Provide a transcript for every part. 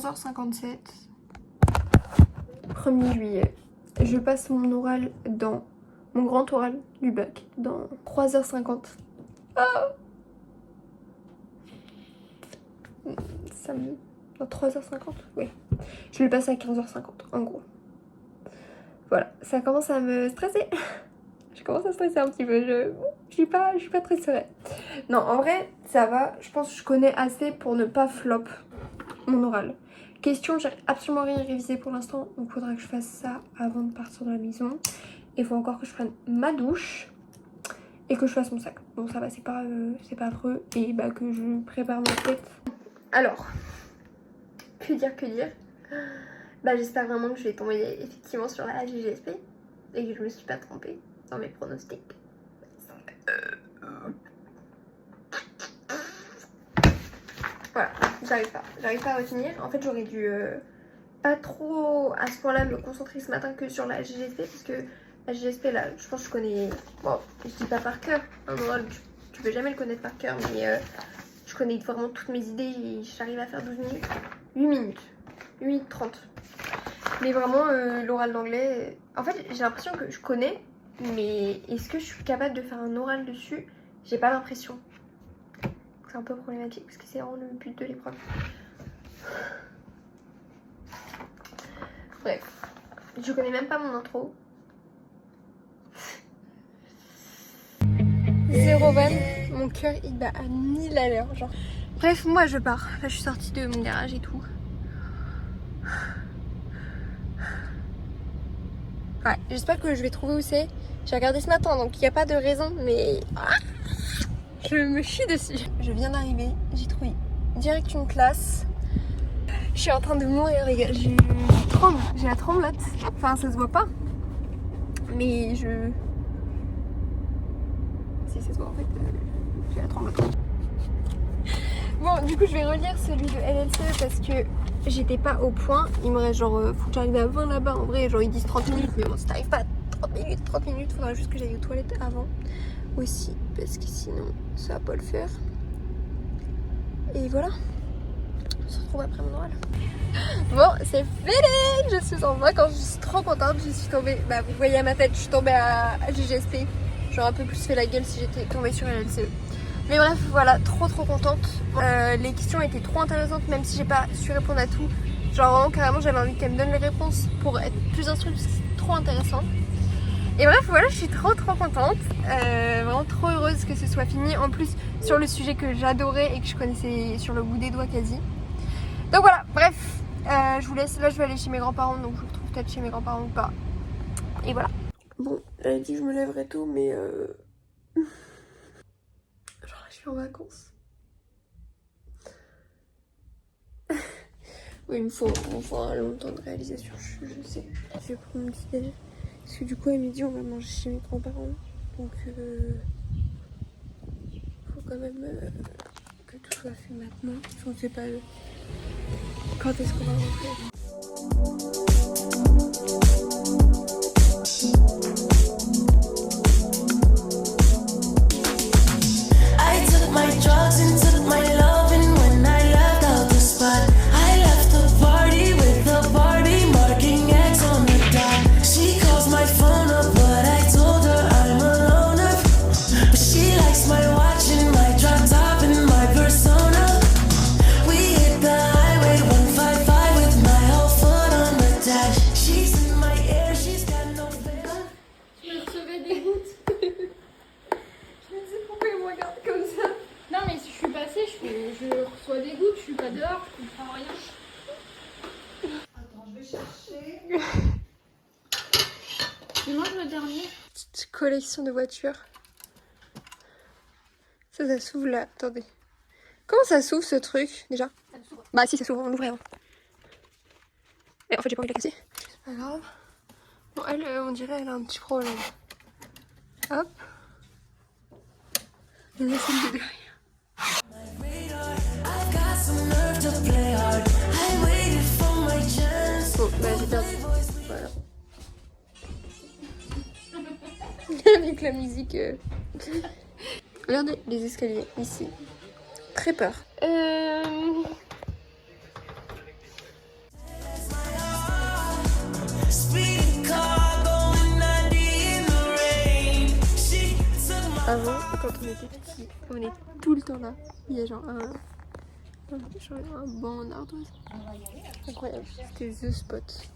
14h57. 1er juillet. Je passe mon oral dans mon grand oral du bac dans 3h50. Ah, ça me... Dans 3h50, oui. Je vais le passer à 15h50 en gros. Voilà, ça commence à me stresser. Je commence à stresser un petit peu. Je suis pas très sereine. Non, en vrai, ça va. Je pense que je connais assez pour ne pas flop mon oral. Question, j'ai absolument rien révisé pour l'instant. Donc il faudra que je fasse ça avant de partir de la maison. Il faut encore que je prenne ma douche et que je fasse mon sac. Bon, ça va, c'est pas affreux. Et bah que je prépare ma tête. Alors, que dire. Bah j'espère vraiment que je vais tomber effectivement sur la GGSP et que je me suis pas trompée dans mes pronostics. Voilà, j'arrive pas à retenir. En fait j'aurais dû pas trop à ce point là me concentrer ce matin que sur la GGSP parce que la GGSP là je pense que je connais, bon je dis pas par cœur, un oral tu peux jamais le connaître par cœur mais je connais vraiment toutes mes idées et j'arrive à faire 12 minutes, 8 minutes 30. Mais vraiment l'oral d'anglais, en fait j'ai l'impression que je connais, mais est-ce que je suis capable de faire un oral dessus? J'ai pas l'impression. C'est un peu problématique parce que c'est vraiment le but de l'épreuve. Bref, je connais même pas mon intro. 0 van, mon cœur il bat à 1000 à l'heure genre. Bref, moi je pars. Là je suis sortie de mon garage et tout. Ouais, j'espère que je vais trouver où c'est. J'ai regardé ce matin donc il n'y a pas de raison mais je me chie dessus. Je viens d'arriver, j'ai trouvé direct une classe. Je suis en train de mourir les gars, je tremble, j'ai la tremblote. Enfin ça se voit pas. Mais je... Si ça se voit en fait, j'ai la tremblote. Bon du coup je vais relire celui de LLCE parce que j'étais pas au point. Il me reste genre, faut que j'arrive à 20 là-bas en vrai, genre ils disent 30 minutes. Mais bon si t'arrives pas à 30 minutes, faudra juste que j'aille aux toilettes avant aussi. Parce que sinon ça va pas le faire. Et voilà. On se retrouve après mon oral. Bon, c'est fini. Je suis en vacances, je suis trop contente. Je suis tombée, bah vous voyez à ma tête, je suis tombée à GGSP. J'aurais un peu plus fait la gueule si j'étais tombée sur LLCE. Mais bref, voilà, trop contente. Les questions étaient trop intéressantes, même si j'ai pas su répondre à tout. Genre vraiment, carrément, j'avais envie qu'elle me donne les réponses pour être plus instruite parce que c'est trop intéressant. Et bref, voilà, je suis trop contente. Vraiment trop heureuse que ce soit fini. En plus, sur le sujet que j'adorais et que je connaissais sur le bout des doigts quasi. Donc voilà, bref, je vous laisse. Là, je vais aller chez mes grands-parents, donc je vous retrouve peut-être chez mes grands-parents ou pas. Et voilà. Bon, j'avais dit que je me lèverais tôt, mais genre là, je suis en vacances. Oui, il me faut un long temps de réalisation, je sais. Je vais prendre mon petit déjeuner. Parce que du coup, à midi, on va manger chez mes grands-parents. Donc, faut quand même que tout soit fait maintenant. Je ne sais pas quand est-ce qu'on va rentrer. I took my drugs and took my loving when I left out the spot. I left the party with the Barbie marking X on the dot. She calls my phone up, but I told her I'm a loner. But she likes my watch and my drop top and my persona. We hit the highway 155 with my whole foot on the dash. She's in my ear, she's got no face. Je me recevais des gouttes. Je me disais pourquoi il me regarde comme ça. Non mais si je suis passée, je reçois des gouttes, je suis pas dehors, je comprends rien. Attends, je vais chercher. Tu manges le dernier? Petite collection de voitures. Ça s'ouvre là, attendez. Comment ça s'ouvre ce truc déjà? Bah si ça s'ouvre, on l'ouvre avant. Et en fait j'ai pas envie de la casser. C'est pas grave. Bon elle, on dirait elle a un petit problème. Hop. Et là c'est le derrière. Bon bah j'ai perdu. Voilà. Avec la musique. Regardez les escaliers ici. Très peur. avant, quand on était petits, on est tout le temps là. Il y a genre un banc en ardoise. Incroyable, c'était the spot.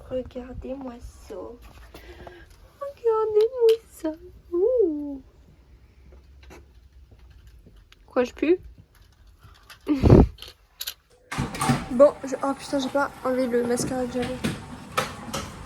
Regardez-moi ça. Regardez-moi ça. Ouh. Quoi, je pue? Bon, oh putain, j'ai pas enlevé le mascara que j'avais.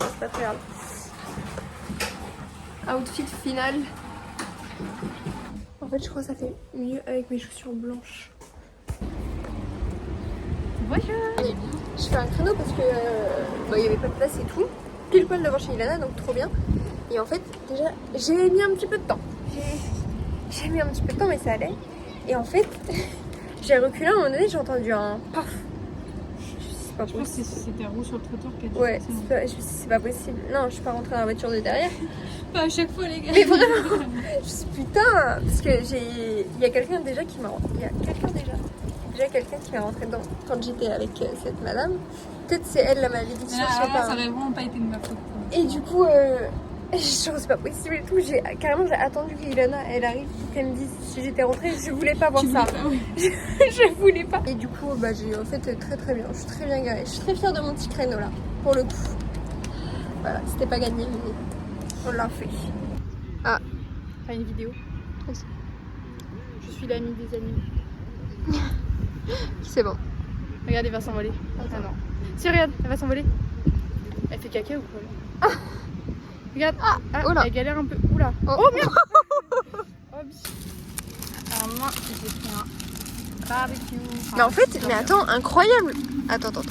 C'est pas très grave. Outfit final. En fait, je crois que ça fait mieux avec mes chaussures blanches. Bonjour. Je fais un créneau parce que il y avait pas de place et tout. Pile poil devant chez Ilana, donc trop bien. Et en fait, déjà, j'ai mis un petit peu de temps. J'ai mis un petit peu de temps, mais ça allait. Et en fait, j'ai reculé à un moment donné, j'ai entendu un paf. Je pense que c'était roux sur le trottoir qui a dit Ouais, ça. c'est pas possible. Non, je suis pas rentrée dans la voiture de derrière. Pas à chaque fois, les gars. Mais vraiment, je me suis dit, putain, parce que il y a quelqu'un déjà qui m'a rentré dedans quand j'étais avec cette madame. Peut-être c'est elle la malédiction, je sais pas. Ça aurait vraiment pas été de ma faute. Et du coup, je c'est pas possible et tout. J'ai attendu qu'Ilana elle arrive pour qu'elle me dise si j'étais rentrée. Je voulais pas voir ça. Pas, oui. Je voulais pas. Et du coup, j'ai fait très bien. Je suis très bien garée. Je suis très fière de mon petit créneau là, pour le coup. Voilà, c'était pas gagné, mais on l'a fait. Ah, Enfin, une vidéo. vas-y. Je suis l'amie des amis. C'est bon. Regarde, elle va s'envoler. Ah non. Si, regarde, elle va s'envoler. Elle fait caca ou quoi là? Regarde. Oh là. Elle galère un peu. Oula. Oh merde. Oh, biche. Alors moi, j'ai pris un barbecue. Mais en fait, mais attends, incroyable. Attends.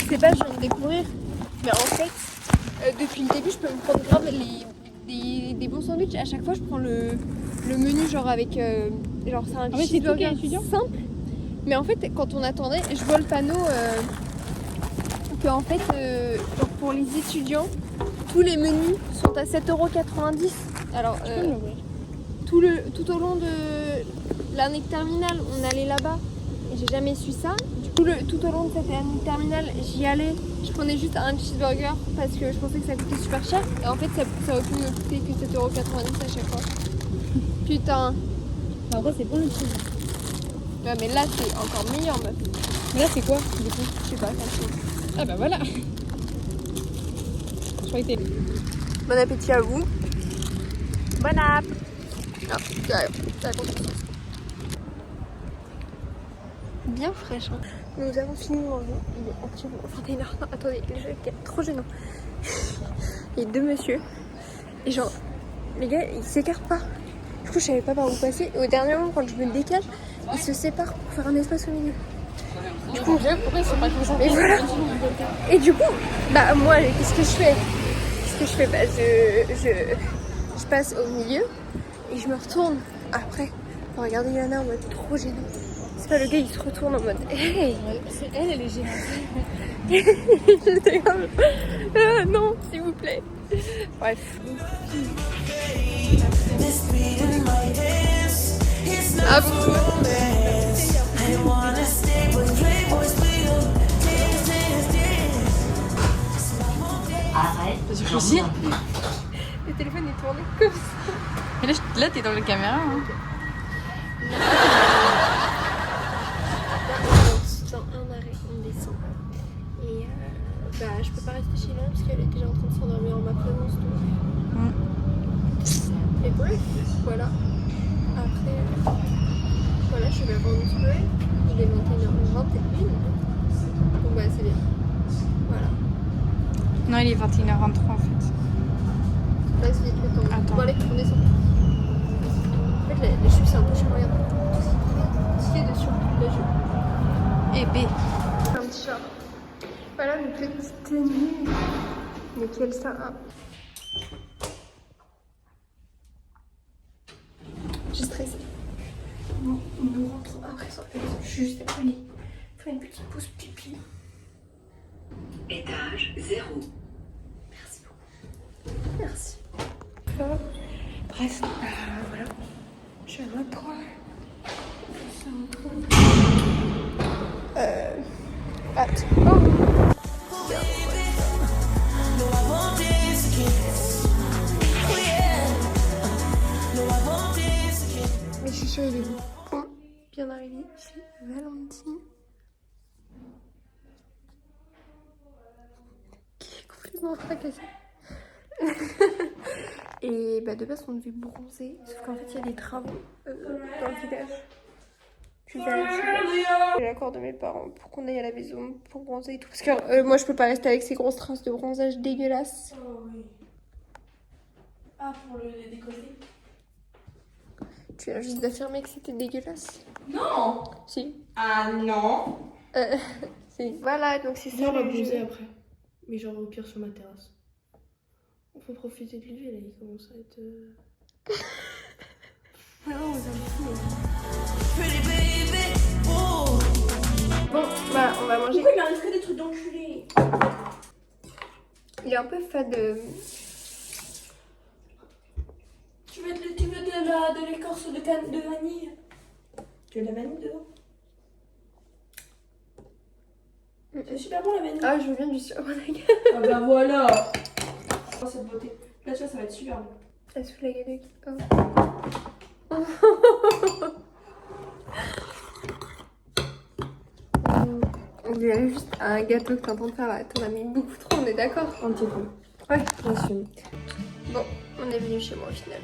C'est pas, je viens de découvrir. Mais en fait, depuis le début, je peux me prendre grave des bons sandwichs. À chaque fois, je prends le menu genre avec genre c'est un cheeseburger simple. Mais en fait, quand on attendait, je vois le panneau que en fait, genre pour les étudiants, tous les menus sont à 7,90 €. Alors, tout au long de l'année de terminale, on allait là-bas et j'ai jamais su ça. Du coup, tout au long de cette année de terminale, j'y allais. Je prenais juste un cheeseburger parce que je pensais que ça coûtait super cher. Et en fait, ça aurait pu me coûter que 7,90 € à chaque fois. Putain. En vrai, c'est bon le cheese. Ouais, mais là, c'est encore meilleur, meuf. Mais là, c'est quoi du coup? Je sais pas, ça me Ah bah voilà. Je crois que t'es... Bon appétit à vous. Bon app. Ah, ça continue. Bien fraîche. Hein. Nous avons fini de manger. Il est actuellement 21 h. Non, attendez, c'est trop gênant. Il y a deux messieurs. Et genre, les gars, ils s'écartent pas. Du coup, je savais pas par où passer. Et au dernier moment, quand je me décale, ils se séparent pour faire un espace au milieu. Du coup, pourquoi ils sont pas tous et voilà. Et du coup, moi, qu'est-ce que je fais? Je passe au milieu et je me retourne après pour regarder Yana en mode trop gênant. C'est pas le gars, il se retourne en mode hey. C'est elle est gênante. J'étais comme non, s'il vous plaît. Bref. Ah bon. J'ai choisi. Le téléphone est tourné comme ça. Et là t'es dans la caméra. Hein. Dans un arrêt, on descend. Et je peux pas rester chez elle parce qu'elle est déjà en train de s'endormir en m'apprenant. Et bref, voilà. Après, voilà, je vais rentrer. Il est 21h21. Bon c'est bien. Voilà. Non, il est 21h23 en fait. Là, c'est vite le temps. Attends. Bon, allez, on descend. En fait, les chutes, c'est un peu chiant. Regarde. Tout ce qui est dessus, les jeux. Et B. Un petit chat. Voilà, une petite tenue. Mais quel ça a. J'ai stressé. Bon, nous rentrons après ça. Juste aller faire une petite pause pipi. Étage 0. Merci beaucoup. Merci. Bref, Voilà. Je suis à notre 3. Hâte. Non, pas cassé. Et bah de base on devait bronzer, sauf qu'en fait il y a des travaux dans le village. Puis j'ai l'accord de mes parents pour qu'on aille à la maison pour bronzer et tout. Parce que moi je peux pas rester avec ces grosses traces de bronzage dégueulasses. Oh oui. Ah, pour le décoller. Tu viens juste d'affirmer que c'était dégueulasse. Non. Si. Ah non. Si. Voilà, donc c'est ça. Viens, on va le jeu. bronzer après. Mais genre au pire sur ma terrasse. On faut profiter de l'hiver là, il commence à être... Vraiment, on va Bon, voilà, on va manger. Pourquoi il m'arrive que des trucs d'enculé? Il est un peu fade. Tu veux de l'écorce de canne de vanille? Tu veux de la vanille dedans? C'est super bon la vanille. Ah, je viens du sirop Ah bah voilà. Oh, cette beauté. Là tu vois, ça va être super bon. Elle sous la galette. On dirait juste un gâteau que t'es en train de faire là. T'en as mis beaucoup trop, on est d'accord? Un petit peu. Ouais. J'assume. Bon, on est venu chez moi au final.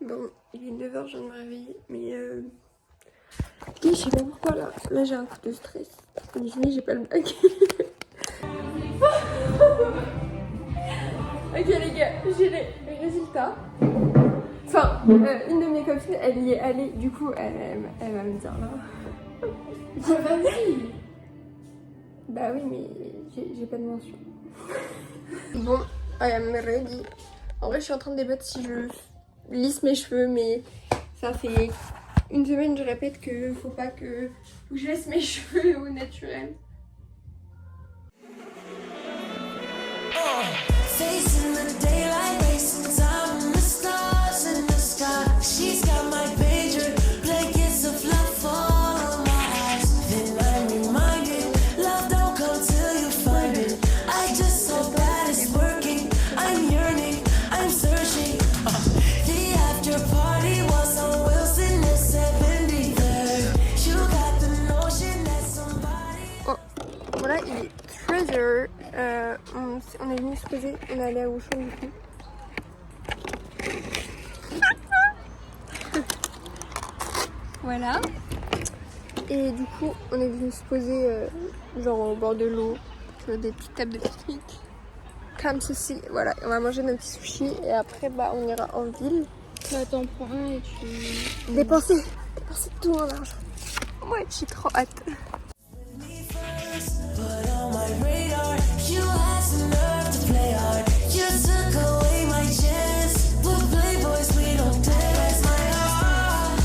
Bon, il est 9h, je viens de me réveiller, mais je sais pas pourquoi là. Là j'ai un coup de stress. Désolée, j'ai pas le bac. Ok les gars, j'ai les résultats. Enfin, une de mes copines, elle y est allée, du coup elle va me dire là. Vas-y. Bah oui, mais j'ai pas de mention. Bon, I am ready. En vrai, je suis en train de débattre si je lisse mes cheveux, mais ça fait une semaine, je répète que faut pas que je laisse mes cheveux au naturel. Facing the daylight, racing time in the stars in the sky. She's got my pager, blankets of love fall on my eyes. Then I'm reminded, love don't come till you find it. I just hope that it's working. I'm yearning, I'm searching. The after party was on Wilson at 73rd. You got the notion that somebody. Oh, voilà, il est 13h. On est venu se poser, on est allé à Auchan du coup. Voilà. Et du coup, on est venu se poser genre au bord de l'eau, sur des petites tables de pique-nique. Comme ceci, voilà. On va manger nos petits sushis et après, bah, on ira en ville. Bah, t'en prends un et tu. Dépenser tout mon argent. Ouais, j'ai trop hâte. But on my radar, you had some nerve to play hard. You took away my chance. But playboys, we don't dance. My heart,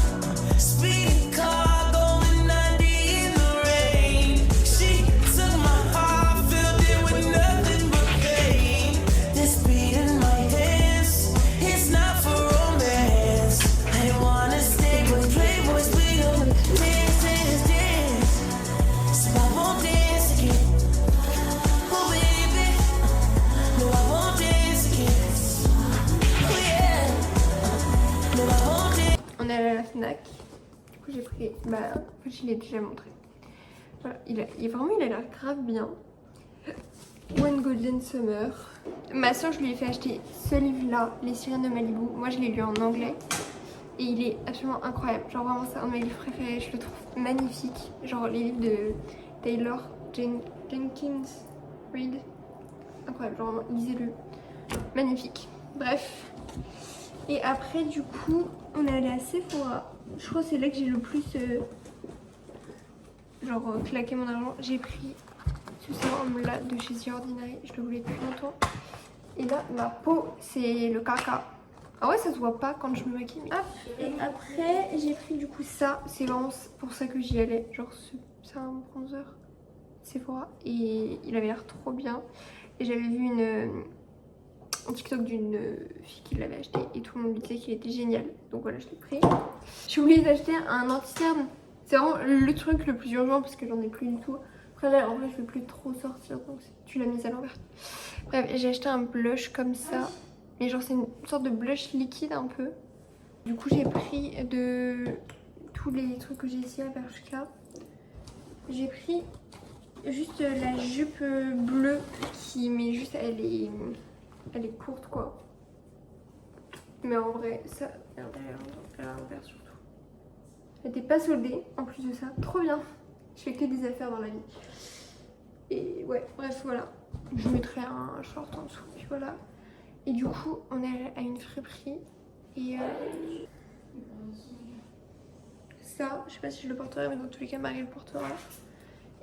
speeding car going 90 in the rain. She took my heart, filled it with nothing but pain. This beat in my hands, it's not for romance. I wanna stay with playboys, we don't dance, dance, dance. So I won't dance again. Oh baby, no I won't dance again. Oh yeah, no I won't dance. On est allé à la Fnac. Du coup, j'ai pris. Bah, en fait, je l'ai déjà montré. Voilà, il a l'air grave bien. One Golden Summer. Ma soeur, je lui ai fait acheter ce livre-là, Les Sirènes de Malibu. Moi, je l'ai lu en anglais. Et il est absolument incroyable. Genre, vraiment, c'est un de mes livres préférés. Je le trouve magnifique. Genre, les livres de Taylor Jenkins Reid. Incroyable, genre, vraiment, lisez-le. Magnifique. Bref. Et après, du coup, on est allé à Sephora. Je crois que c'est là que j'ai le plus claqué mon argent. J'ai pris ce sérum là de chez The Ordinary. Je le voulais depuis longtemps. Et là, ma peau, c'est le caca. Ah ouais, ça se voit pas quand je me maquille. Hop. Et après, j'ai pris du coup ça. C'est vraiment pour ça que j'y allais. Genre, c'est un bronzer Sephora. Et il avait l'air trop bien. Et j'avais vu un TikTok d'une fille qui l'avait acheté et tout le monde lui disait qu'il était génial. Donc voilà, je l'ai pris. J'ai oublié d'acheter un anti-cerne. C'est vraiment le truc le plus urgent parce que j'en ai plus du tout. Après là, en vrai, je vais plus trop sortir, donc tu l'as mise à l'envers. Bref, j'ai acheté un blush comme ça. Mais genre, c'est une sorte de blush liquide un peu. Du coup, j'ai pris de tous les trucs que j'ai ici à Bershka. J'ai pris juste la jupe bleue qui, mais juste, elle est courte quoi. Mais en vrai, ça, regardez, elle est à l'envers surtout. Elle n'était pas soldée en plus de ça. Trop bien. Je fais que des affaires dans la vie. Et ouais, bref, voilà. Je mettrai un short en dessous. Puis voilà. Et du coup, on est à une friperie. Et ça, je sais pas si je le porterai, mais dans tous les cas, Marie le portera.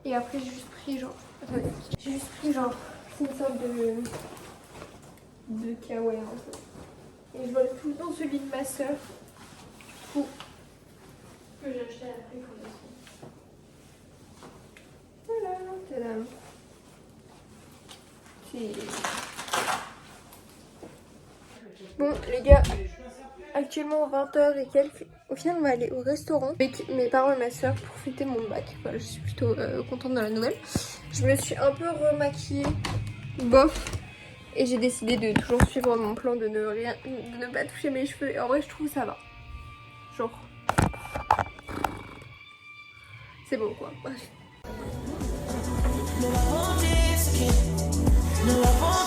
Et après, j'ai juste pris genre. Attendez. J'ai juste pris genre. C'est une sorte de kawaii un peu. Et je vois tout le temps celui de ma soeur. Du coup, que j'ai acheté à la préconisation. Voilà, tadam. Bon les gars, actuellement 20h et quelques. Au final on va aller au restaurant avec mes parents et ma soeur pour fêter mon bac. Voilà, je suis plutôt contente de la nouvelle. Je me suis un peu remaquillée, bof. Et j'ai décidé de toujours suivre mon plan de ne pas toucher mes cheveux. Et en vrai je trouve que ça va. Genre. C'est bon quoi. Bref. No, I won't dance again. No, I won't